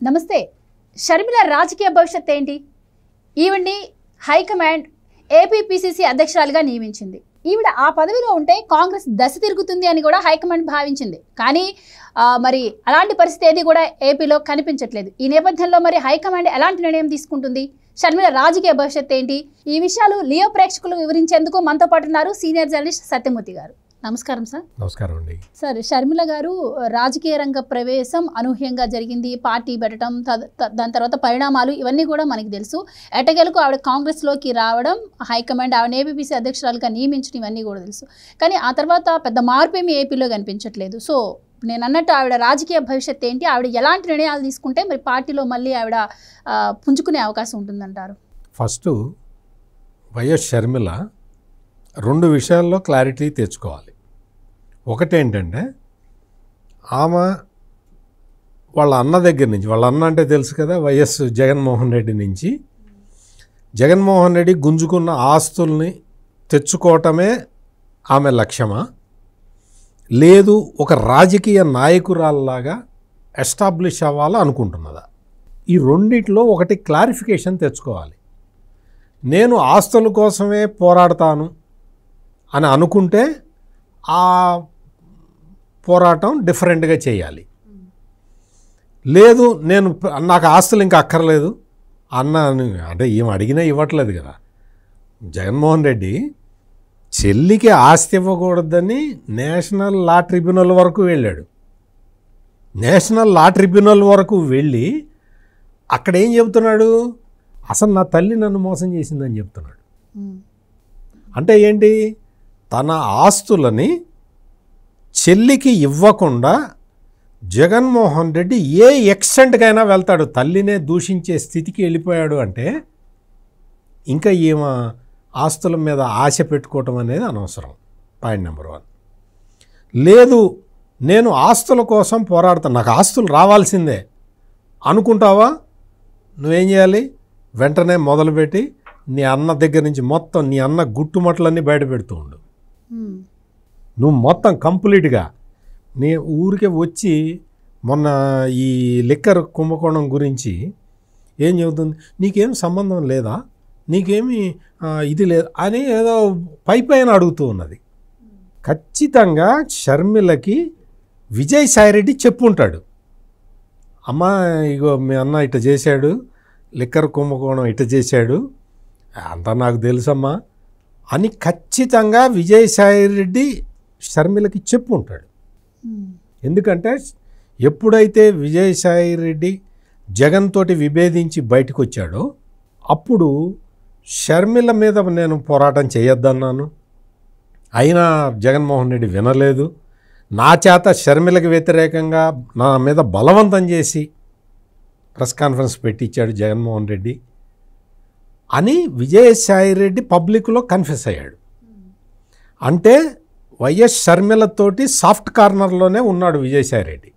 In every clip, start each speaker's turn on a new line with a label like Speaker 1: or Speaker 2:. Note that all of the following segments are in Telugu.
Speaker 1: నమస్తే. షర్మిల రాజకీయ భవిష్యత్ ఏంటి? ఈవిడ్ని హైకమాండ్ ఏపీపీసీసీ అధ్యక్షురాలుగా నియమించింది. ఈవిడ ఆ పదవిలో ఉంటే కాంగ్రెస్ దశ తిరుగుతుంది అని కూడా హైకమాండ్ భావించింది. కానీ మరి అలాంటి పరిస్థితి ఏది కూడా ఏపీలో కనిపించట్లేదు. ఈ నేపథ్యంలో మరి హైకమాండ్ ఎలాంటి నిర్ణయం తీసుకుంటుంది? షర్మిల రాజకీయ భవిష్యత్ ఏంటి? ఈ విషయాలు లియో ప్రేక్షకులకు వివరించేందుకు మనతో పాటు ఉన్నారు సీనియర్ జర్నలిస్ట్ సత్యమూర్తి గారు. నమస్కారం సార్.
Speaker 2: నమస్కారం అండి.
Speaker 1: సార్, షర్మిల గారు రాజకీయ రంగ ప్రవేశం అనూహ్యంగా జరిగింది. పార్టీ పెట్టడం, దాని తర్వాత పరిణామాలు ఇవన్నీ కూడా మనకి తెలుసు. ఎటగెలకు ఆవిడ కాంగ్రెస్లోకి రావడం, హైకమాండ్ ఆవిడ ఏపీపీసీ అధ్యక్షురాలుగా నియమించడం ఇవన్నీ కూడా తెలుసు. కానీ ఆ తర్వాత పెద్ద మార్పు ఏమీ ఏపీలో కనిపించట్లేదు. సో నేను అన్నట్టు ఆవిడ రాజకీయ భవిష్యత్ ఏంటి? ఆవిడ ఎలాంటి నిర్ణయాలు తీసుకుంటే మరి పార్టీలో మళ్ళీ ఆవిడ పుంజుకునే అవకాశం ఉంటుందంటారు?
Speaker 2: ఫస్ట్ వైఎస్ షర్మిల రెండు విషయాల్లో క్లారిటీ తెచ్చుకోవాలి. ఒకటేంటంటే ఆమె వాళ్ళ అన్న దగ్గర నుంచి, వాళ్ళ అన్న అంటే తెలుసు కదా, వైఎస్ జగన్మోహన్ రెడ్డి నుంచి జగన్మోహన్ రెడ్డి గుంజుకున్న ఆస్తుల్ని తెచ్చుకోవటమే ఆమె లక్ష్యమా, లేదు ఒక రాజకీయ నాయకురాల్లాగా ఎస్టాబ్లిష్ అవ్వాలా అనుకుంటున్నదా? ఈ రెండిట్లో ఒకటి క్లారిఫికేషన్ తెచ్చుకోవాలి. నేను ఆస్తుల కోసమే పోరాడతాను అని అనుకుంటే ఆ పోరాటం డిఫరెంట్గా చేయాలి. లేదు నాకు ఆస్తులు ఇంకా అక్కర్లేదు అంటే ఏం అడిగినా ఇవ్వట్లేదు కదా. జగన్మోహన్ రెడ్డి చెల్లికి ఆస్తి ఇవ్వకూడదని నేషనల్ లా ట్రిబ్యునల్ వరకు వెళ్ళాడు. నేషనల్ లా ట్రిబ్యునల్ వరకు వెళ్ళి అక్కడ ఏం చెబుతున్నాడు? అసలు నా తల్లి నన్ను మోసం చేసిందని చెప్తున్నాడు. అంటే ఏంటి? తన ఆస్తులని చెల్లికి ఇవ్వకుండా జగన్మోహన్ రెడ్డి ఏ ఎక్స్టెంట్కైనా వెళ్తాడు. తల్లినే దూషించే స్థితికి వెళ్ళిపోయాడు. అంటే ఇంకా ఈమె ఆస్తుల మీద ఆశ పెట్టుకోవటం అనేది అనవసరం. Point number 1. లేదు, నేను ఆస్తుల కోసం పోరాడతాను, నాకు ఆస్తులు రావాల్సిందే అనుకుంటావా? నువ్వేం చేయాలి? వెంటనే మొదలుపెట్టి నీ అన్న దగ్గర నుంచి మొత్తం నీ అన్న గుట్టుమట్లన్నీ బయట పెడుతూ ఉండు. నువ్వు మొత్తం కంప్లీట్గా నీ ఊరికే వచ్చి మొన్న ఈ లిక్కర్ కుంభకోణం గురించి ఏం చెబుతుంది? నీకేం సంబంధం లేదా, నీకేమి ఇది లేదు అని ఏదో పైన అడుగుతూ ఉన్నది. ఖచ్చితంగా షర్మిలకి విజయసాయిరెడ్డి చెప్పుంటాడు, అమ్మా ఇగో మీ అన్న ఇట్ట చేశాడు, లిక్కర్ కుంభకోణం ఇట్ట చేశాడు, అంతా నాకు తెలుసమ్మా అని ఖచ్చితంగా విజయసాయిరెడ్డి షర్మిలకి చెప్పు ఉంటాడు. ఎందుకంటే ఎప్పుడైతే విజయసాయిరెడ్డి జగన్ తోటి విభేదించి బయటకు వచ్చాడో అప్పుడు షర్మిల మీద నేను పోరాటం చేయొద్దన్నాను, అయినా జగన్మోహన్ రెడ్డి వినలేదు. నా చేత షర్మిలకి వ్యతిరేకంగా నా మీద బలవంతం చేసి ప్రెస్ కాన్ఫరెన్స్ పెట్టించాడు జగన్మోహన్ రెడ్డి అని విజయసాయిరెడ్డి పబ్లిక్లో కన్ఫెస్ అయ్యాడు. అంటే వైఎస్ షర్మిలతోటి సాఫ్ట్ కార్నర్లోనే ఉన్నాడు విజయసాయిరెడ్డి.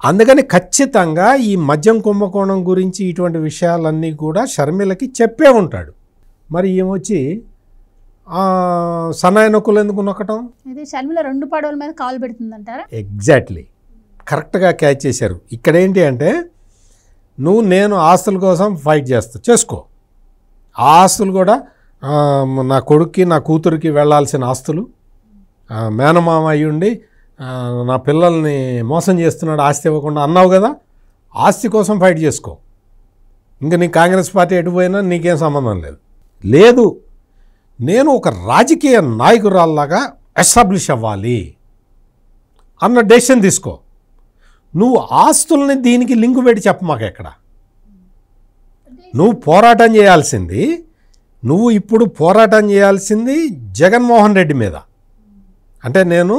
Speaker 2: అందుకని ఖచ్చితంగా ఈ మద్యం కుంభకోణం గురించి ఇటువంటి విషయాలన్నీ కూడా షర్మిలకి చెప్పే ఉంటాడు. మరి ఏమొచ్చి సన్నాయి నొక్కులు ఎందుకు నొక్కటం?
Speaker 1: ఇది షర్మిల రెండు పడవల మీద కాలు పెడుతుందంటారా?
Speaker 2: ఎగ్జాక్ట్లీ, కరెక్ట్గా క్యాచ్ చేశారు. ఇక్కడ ఏంటి అంటే నేను ఆస్తుల కోసం ఫైట్ చేసుకో, ఆ ఆస్తులు కూడా నా కొడుక్కి నా కూతురికి వెళ్ళాల్సిన ఆస్తులు, మేనమామ అయ్యుండి నా పిల్లల్ని మోసం చేస్తున్నాడు ఆస్తి ఇవ్వకుండా అన్నావు కదా, ఆస్తి కోసం ఫైట్ చేసుకో. ఇంకా నీ కాంగ్రెస్ పార్టీ ఎటుపోయినా నీకేం సంబంధం లేదు. నేను ఒక రాజకీయ నాయకురాల్లాగా ఎస్టాబ్లిష్ అవ్వాలి అన్న డెసిషన్ తీసుకో. నువ్వు ఆస్తుల్ని దీనికి లింకు పెట్టి చెప్పమాక. ఎక్కడ నువ్వు పోరాటం చేయాల్సింది, నువ్వు ఇప్పుడు పోరాటం చేయాల్సింది జగన్మోహన్ రెడ్డి మీద. అంటే నేను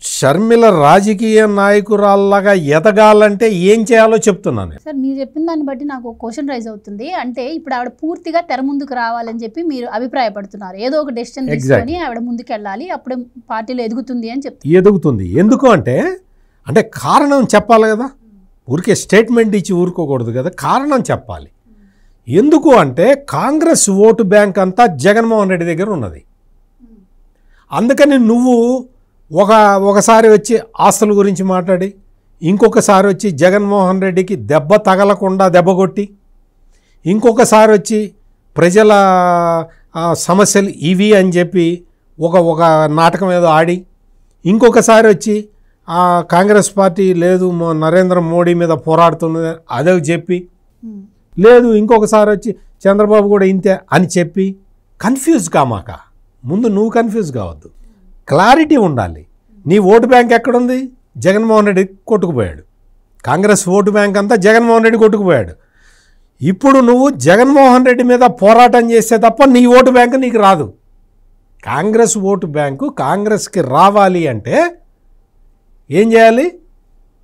Speaker 2: షర్మిల రాజకీయ నాయకురాల్లాగా ఎదగాలంటే ఏం చేయాలో చెప్తున్నాను.
Speaker 1: సార్, మీరు చెప్పిన దాన్ని బట్టి నాకు ఒక క్వశ్చన్ రైజ్ అవుతుంది. అంటే ఇప్పుడు ఆవిడ పూర్తిగా తెర ముందుకు రావాలని చెప్పి మీరు అభిప్రాయపడుతున్నారు. ఏదో ఒక డెసిషన్ తీసుకొని ఆవిడ ముందుకు వెళ్ళాలి, అప్పుడే పార్టీలో ఎదుగుతుంది అని చెప్తారు.
Speaker 2: ఎదుగుతుంది ఎందుకు అంటే కారణం చెప్పాలి కదా. ఊరికే స్టేట్మెంట్ ఇచ్చి ఊరుకోకూడదు కదా, కారణం చెప్పాలి. ఎందుకు అంటే కాంగ్రెస్ ఓటు బ్యాంక్ అంతా జగన్మోహన్ రెడ్డి దగ్గర ఉన్నది. అందుకని నువ్వు ఒకసారి వచ్చి ఆస్తుల గురించి మాట్లాడి ఇంకొకసారి వచ్చి జగన్మోహన్ రెడ్డికి దెబ్బ తగలకుండా దెబ్బ కొట్టి, ఇంకొకసారి వచ్చి ప్రజల సమస్యలు ఇవి అని చెప్పి ఒక నాటకం ఏదో ఆడి, ఇంకొకసారి వచ్చి కాంగ్రెస్ పార్టీ లేదు నరేంద్ర మోడీ మీద పోరాడుతున్నది అదే చెప్పి, లేదు ఇంకొకసారి వచ్చి చంద్రబాబు కూడా ఇంతే అని చెప్పి కన్ఫ్యూజ్ కామాక. ముందు నువ్వు కన్ఫ్యూజ్ కావద్దు, క్లారిటీ ఉండాలి. నీ ఓటు బ్యాంక్ ఎక్కడుంది? జగన్మోహన్ రెడ్డి కొట్టుకుపోయాడు. కాంగ్రెస్ ఓటు బ్యాంక్ అంతా జగన్మోహన్ రెడ్డి కొట్టుకుపోయాడు. ఇప్పుడు నువ్వు జగన్మోహన్ రెడ్డి మీద పోరాటం చేస్తే తప్ప నీ ఓటు బ్యాంకు నీకు రాదు. కాంగ్రెస్ ఓటు బ్యాంకు కాంగ్రెస్కి రావాలి అంటే ఏం చేయాలి?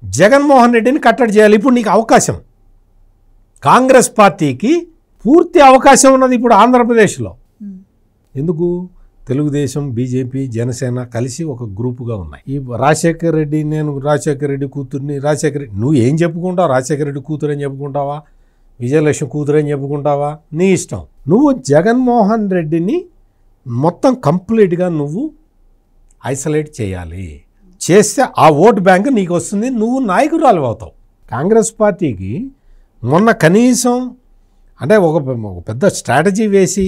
Speaker 2: జగన్మోహన్ రెడ్డిని కట్టడి చేయాలి. ఇప్పుడు నీకు అవకాశం, కాంగ్రెస్ పార్టీకి పూర్తి అవకాశం ఉన్నది ఇప్పుడు ఆంధ్రప్రదేశ్లో. ఎందుకు? తెలుగుదేశం, బీజేపీ, జనసేన కలిసి ఒక గ్రూపుగా ఉన్నాయి. ఈ రాజశేఖర్ రెడ్డి, నేను రాజశేఖర్ రెడ్డి కూతుర్ని, రాజశేఖర రెడ్డి నువ్వు ఏం చెప్పుకుంటావు? రాజశేఖర రెడ్డి కూతురు అని చెప్పుకుంటావా? విజయలక్ష్మి కూతురు అని చెప్పుకుంటావా? నీ ఇష్టం. నువ్వు జగన్మోహన్ రెడ్డిని మొత్తం కంప్లీట్గా నువ్వు ఐసోలేట్ చేయాలి. చేస్తే ఆ ఓటు బ్యాంక్ నీకు వస్తుంది, నువ్వు నాయకురాలు అవుతావు. కాంగ్రెస్ పార్టీకి మొన్న కనీసం అంటే ఒక పెద్ద స్ట్రాటజీ వేసి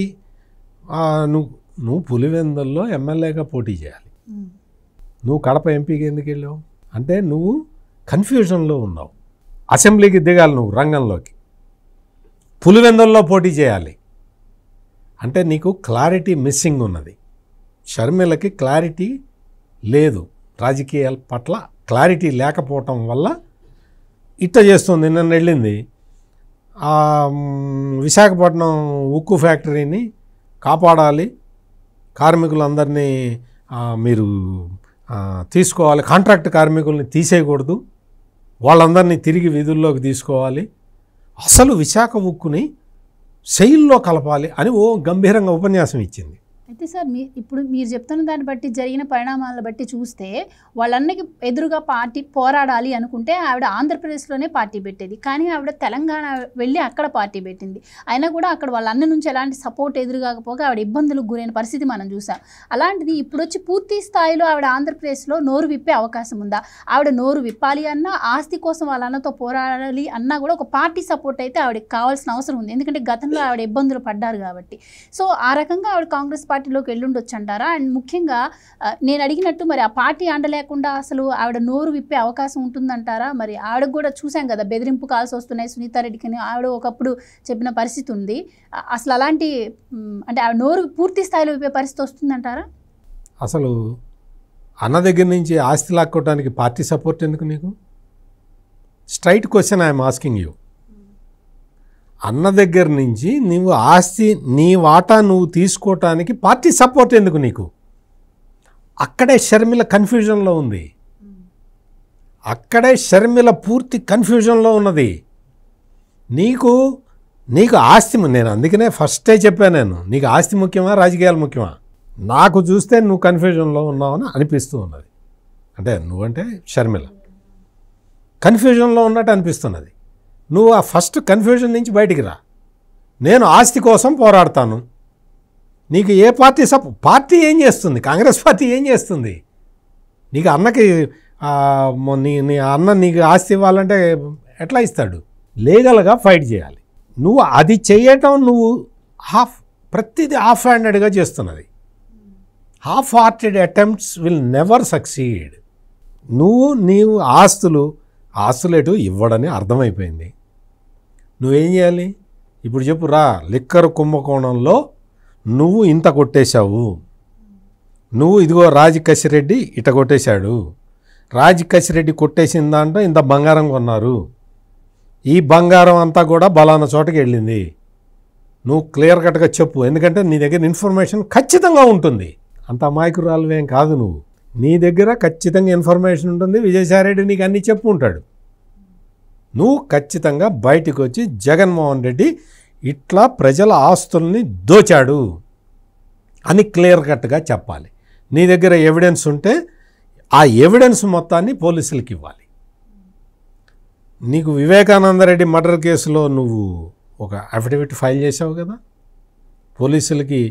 Speaker 2: నువ్వు పులివెందుల్లో ఎమ్మెల్యేగా పోటీ చేయాలి. నువ్వు కడప ఎంపీకి ఎందుకు వెళ్ళావు అంటే నువ్వు కన్ఫ్యూజన్లో ఉన్నావు. అసెంబ్లీకి దిగాలి నువ్వు రంగంలోకి, పులివెందుల్లో పోటీ చేయాలి అంటే నీకు క్లారిటీ మిస్సింగ్ ఉన్నది. షర్మిలకి క్లారిటీ లేదు, రాజకీయాల పట్ల క్లారిటీ లేకపోవటం వల్ల ఇట్ట చేస్తుంది. నిన్న వెళ్ళింది విశాఖపట్నం ఉక్కు ఫ్యాక్టరీని కాపాడాలి, కార్మికులందరినీ మీరు తీసుకోవాలి, కాంట్రాక్ట్ కార్మికుల్ని తీసేయకూడదు, వాళ్ళందరినీ తిరిగి విధుల్లోకి తీసుకోవాలి, అసలు విశాఖ ఉక్కుని శైల్లో కలపాలి అని ఓ గంభీరంగా ఉపన్యాసం ఇచ్చింది.
Speaker 1: అయితే సార్ ఇప్పుడు మీరు చెప్తున్న దాన్ని బట్టి జరిగిన పరిణామాలను బట్టి చూస్తే వాళ్ళన్నకి ఎదురుగా పార్టీ పోరాడాలి అనుకుంటే ఆవిడ ఆంధ్రప్రదేశ్లోనే పార్టీ పెట్టేది, కానీ ఆవిడ తెలంగాణ వెళ్ళి అక్కడ పార్టీ పెట్టింది. అయినా కూడా అక్కడ వాళ్ళ అన్న నుంచి ఎలాంటి సపోర్ట్ ఎదురుగాకపోగా ఆవిడ ఇబ్బందులకు గురైన పరిస్థితి మనం చూసాం. అలాంటిది ఇప్పుడు వచ్చి పూర్తి స్థాయిలో ఆవిడ ఆంధ్రప్రదేశ్లో నోరు విప్పే అవకాశం ఉందా? ఆవిడ నోరు విప్పాలి అన్నా, ఆస్తి కోసం వాళ్ళ అన్నతో పోరాడాలి అన్నా కూడా ఒక పార్టీ సపోర్ట్ అయితే ఆవిడకి కావాల్సిన అవసరం ఉంది. ఎందుకంటే గతంలో ఆవిడ ఇబ్బందులు పడ్డారు కాబట్టి. సో ఆ రకంగా ఆవిడ కాంగ్రెస్ పార్టీలోకి వెళ్ళుండొచ్చు అంటారా? అండ్ ముఖ్యంగా నేను అడిగినట్టు మరి ఆ పార్టీ అండలేకుండా అసలు ఆవిడ నోరు విప్పే అవకాశం ఉంటుందంటారా? మరి ఆవిడకు కూడా చూసాం కదా, బెదిరింపు కాల్స్ వస్తున్నాయి సునీతారెడ్డికి, ఆవిడ ఒకప్పుడు చెప్పిన పరిస్థితి ఉంది. అసలు అలాంటి అంటే ఆవిడ నోరు పూర్తి స్థాయిలో విప్పే పరిస్థితి వస్తుందంటారా?
Speaker 2: అసలు అన్న దగ్గర నుంచి ఆస్తి లాక్కోవడానికి పార్టీ సపోర్ట్ ఎందుకు నీకు? Straight question I'm asking you. అన్న దగ్గర నుంచి నువ్వు ఆస్తి నీ వాటా నువ్వు తీసుకోవటానికి పార్టీ సపోర్ట్ ఎందుకు నీకు? అక్కడే షర్మిల కన్ఫ్యూజన్లో ఉంది, అక్కడే షర్మిల పూర్తి కన్ఫ్యూజన్లో ఉన్నది. నీకు ఆస్తి, నేను అందుకనే ఫస్టే చెప్పాను, నేను నీకు ఆస్తి ముఖ్యమా రాజకీయాలు ముఖ్యమా? నాకు చూస్తే నువ్వు కన్ఫ్యూజన్లో ఉన్నావని అనిపిస్తూ ఉన్నది. అంటే నువ్వంటే షర్మిల కన్ఫ్యూజన్లో ఉన్నట్టు అనిపిస్తున్నది. నువ్వు ఆ ఫస్ట్ కన్ఫ్యూజన్ నుంచి బయటికి రా. నేను ఆస్తి కోసం పోరాడతాను. నీకు ఏ పార్టీ పార్టీ ఏం చేస్తుంది? కాంగ్రెస్ పార్టీ ఏం చేస్తుంది? నీకు అన్నకి నీ అన్న నీకు ఆస్తి ఇవ్వాలంటే ఎట్లా ఇస్తాడు? లీగల్గా ఫైట్ చేయాలి. నువ్వు అది చేయటం నువ్వు ప్రతిదీ హాఫ్ హ్యాండెడ్గా చేస్తున్నది. Half hearted attempts will never succeed. నీవు ఆస్తులేటు ఇవ్వడని అర్థమైపోయింది. నువ్వేం చేయాలి ఇప్పుడు చెప్పు రా. లిక్కర్ కుంభకోణంలో నువ్వు ఇంత కొట్టేశావు, నువ్వు ఇదిగో రాజకసిరెడ్డి ఇట కొట్టేశాడు, రాజకసిరెడ్డి కొట్టేసిన దాంట్లో ఇంత బంగారం కొన్నారు, ఈ బంగారం అంతా కూడా బలానా చోటకి వెళ్ళింది. నువ్వు క్లియర్ కట్గా చెప్పు, ఎందుకంటే నీ దగ్గర ఇన్ఫర్మేషన్ ఖచ్చితంగా ఉంటుంది. అంత అమాయకురాలువేం కాదు నువ్వు, నీ దగ్గర ఖచ్చితంగా ఇన్ఫర్మేషన్ ఉంటుంది. విజయసాయిరెడ్డి నీకు అన్నీ చెప్పు ఉంటాడు. నువ్వు ఖచ్చితంగా బయటకు వచ్చి జగన్మోహన్ రెడ్డి ఇట్లా ప్రజల ఆస్తుల్ని దోచాడు అని క్లియర్ కట్గా చెప్పాలి. నీ దగ్గర ఎవిడెన్స్ ఉంటే ఆ ఎవిడెన్స్ మొత్తాన్ని పోలీసులకి ఇవ్వాలి. నీకు వివేకానందరెడ్డి మర్డర్ కేసులో నువ్వు ఒక అఫిడవిట్ ఫైల్ చేసావు కదా, పోలీసులకి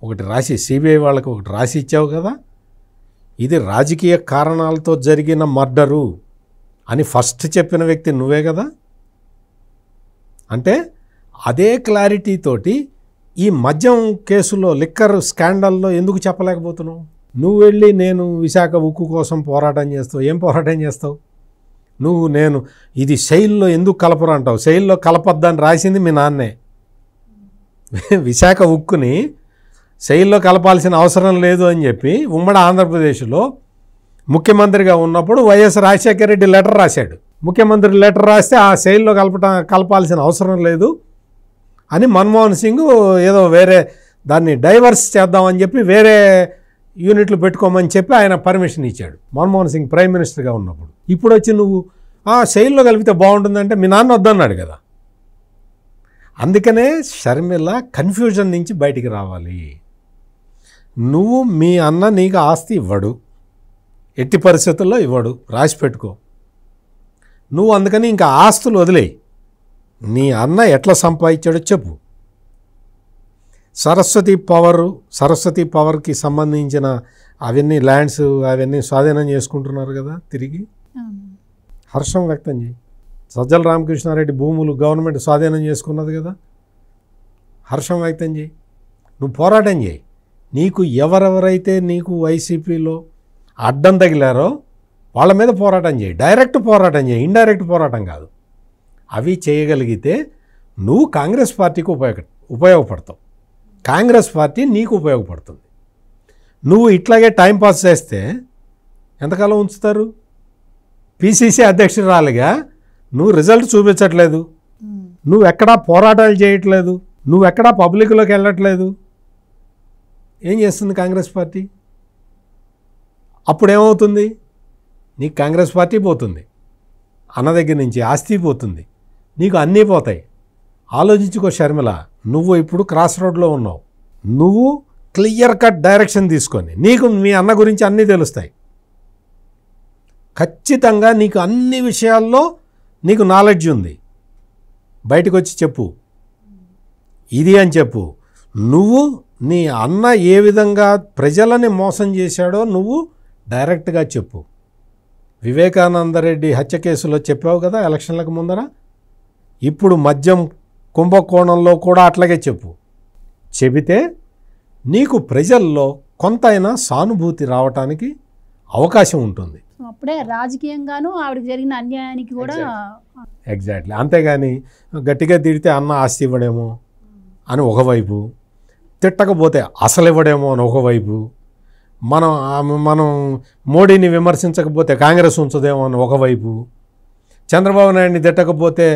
Speaker 2: ఒకటి రాసి, సిబిఐ వాళ్ళకి ఒకటి రాసి ఇచ్చావు కదా. ఇది రాజకీయ కారణాలతో జరిగిన మర్డరు అని ఫస్ట్ చెప్పిన వ్యక్తి నువ్వే కదా. అంటే అదే క్లారిటీ తోటి ఈ మద్యం కేసులో లిక్కర్ స్కాండల్లో ఎందుకు చెప్పలేకపోతున్నావు? నువ్వు వెళ్ళి నేను విశాఖ ఉక్కు కోసం పోరాటం చేస్తావు. ఏం పోరాటం చేస్తావు నువ్వు? నేను ఇది శైల్లో ఎందుకు కలపరు అంటావు. శైల్లో కలపొద్దని రాసింది మీ నాన్నే. విశాఖ ఉక్కుని శైల్లో కలపాల్సిన అవసరం లేదు అని చెప్పి ఉమ్మడి ఆంధ్రప్రదేశ్లో ముఖ్యమంత్రిగా ఉన్నప్పుడు వైఎస్ రాజశేఖర రెడ్డి లెటర్ రాశాడు. ముఖ్యమంత్రి లెటర్ రాస్తే ఆ శైల్లో కలపాల్సిన అవసరం లేదు అని మన్మోహన్ సింగ్ ఏదో వేరే దాన్ని డైవర్స్ చేద్దామని చెప్పి వేరే యూనిట్లు పెట్టుకోమని చెప్పి ఆయన పర్మిషన్ ఇచ్చాడు మన్మోహన్ సింగ్ ప్రైమ్ మినిస్టర్గా ఉన్నప్పుడు. ఇప్పుడు వచ్చి నువ్వు శైల్లో కలిపితే బాగుంటుందంటే మీ నాన్న వద్దన్నాడు కదా. అందుకనే షర్మిల కన్ఫ్యూజన్ నుంచి బయటికి రావాలి. నువ్వు మీ అన్న నీకు ఆస్తి ఇవ్వడు, ఎట్టి పరిస్థితుల్లో ఇవ్వడు, రాసి పెట్టుకో. నువ్వు అందుకని ఇంకా ఆస్తులు వదిలేయి. నీ అన్న ఎట్లా సంపాదించాడో చెప్పు. సరస్వతి పవర్కి సంబంధించిన అవన్నీ ల్యాండ్స్ అవన్నీ స్వాధీనం చేసుకుంటున్నారు కదా తిరిగి. హర్షం వ్యక్తం చేయి. సజ్జల రామకృష్ణారెడ్డి భూములు గవర్నమెంట్ స్వాధీనం చేసుకున్నది కదా, హర్షం వ్యక్తం చేయి. నువ్వు పోరాటం చేయి. నీకు ఎవరెవరైతే నీకు వైసీపీలో అడ్డం తగిలారో వాళ్ళ మీద పోరాటం చేయి. డైరెక్ట్ పోరాటం చేయి, ఇండైరెక్ట్ పోరాటం కాదు. అవి చేయగలిగితే నువ్వు కాంగ్రెస్ పార్టీకి ఉపయోగపడతావు, కాంగ్రెస్ పార్టీ నీకు ఉపయోగపడుతుంది. నువ్వు ఇట్లాగే టైంపాస్ చేస్తే ఎంతకాలం ఉంచుతారు? పిసిసి అధ్యక్షురాలిగా నువ్వు రిజల్ట్ చూపించట్లేదు, నువ్వు ఎక్కడా పోరాటాలు చేయట్లేదు, నువ్వు ఎక్కడా పబ్లిక్లోకి వెళ్ళట్లేదు. ఏం చేస్తుంది కాంగ్రెస్ పార్టీ? అప్పుడేమవుతుంది? నీకు కాంగ్రెస్ పార్టీ పోతుంది, అన్న దగ్గర నుంచి ఆస్తి పోతుంది, నీకు అన్నీ పోతాయి. ఆలోచించుకో షర్మిల, నువ్వు ఇప్పుడు క్రాస్ రోడ్లో ఉన్నావు. నువ్వు క్లియర్ కట్ డైరెక్షన్ తీసుకొని నీకు మీ అన్న గురించి అన్నీ తెలుస్తాయి. ఖచ్చితంగా నీకు అన్ని విషయాల్లో నీకు నాలెడ్జ్ ఉంది. బయటకు వచ్చి చెప్పు, ఇది అని చెప్పు. నువ్వు నీ అన్న ఏ విధంగా ప్రజలని మోసం చేశాడో నువ్వు డైరెక్ట్గా చెప్పు. వివేకానందరెడ్డి హత్య కేసులో చెప్పావు కదా ఎలక్షన్లకు ముందర. ఇప్పుడు మద్యం కుంభకోణంలో కూడా అట్లాగే చెప్పు. చెబితే నీకు ప్రజల్లో కొంతైనా సానుభూతి రావటానికి అవకాశం ఉంటుంది.
Speaker 1: అప్పుడే రాజకీయంగాను ఆవిడకి జరిగిన అన్యాయానికి కూడా
Speaker 2: ఎగ్జాక్ట్లీ. అంతేగాని గట్టిగా తిడితే అన్న ఆస్తి ఇవ్వడేమో అని ఒకవైపు, తిట్టకపోతే అసలు ఇవ్వడేమో అని ఒకవైపు, మనం మోడీని విమర్శించకపోతే కాంగ్రెస్ ఉంచదేమో అని ఒకవైపు, చంద్రబాబు నాయుడిని తిట్టకపోతే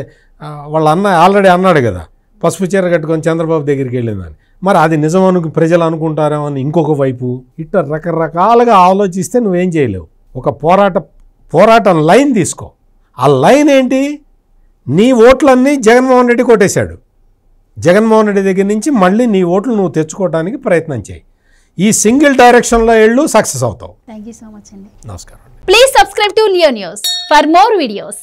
Speaker 2: వాళ్ళ అన్న ఆల్రెడీ అన్నాడు కదా పసుపు చీర కట్టుకొని చంద్రబాబు దగ్గరికి వెళ్ళిందని, మరి అది నిజం ప్రజలు అనుకుంటారేమో అని ఇంకొక వైపు. ఇట్లా రకరకాలుగా ఆలోచిస్తే నువ్వేం చేయలేవు. ఒక పోరాటం లైన్ తీసుకో. ఆ లైన్ ఏంటి? నీ ఓట్లన్నీ జగన్మోహన్ రెడ్డి కొట్టేశాడు. జగన్మోహన్ రెడ్డి దగ్గర నుంచి మళ్ళీ నీ ఓట్లు నువ్వు తెచ్చుకోవడానికి ప్రయత్నం చేయి. ఈ సింగిల్ డైరెక్షన్లో వెళ్ళు, సక్సెస్ అవుతావు.
Speaker 1: థ్యాంక్ యూ సో మచ్ అండి.
Speaker 2: నమస్కారం.
Speaker 1: Please subscribe to Leo news for more videos.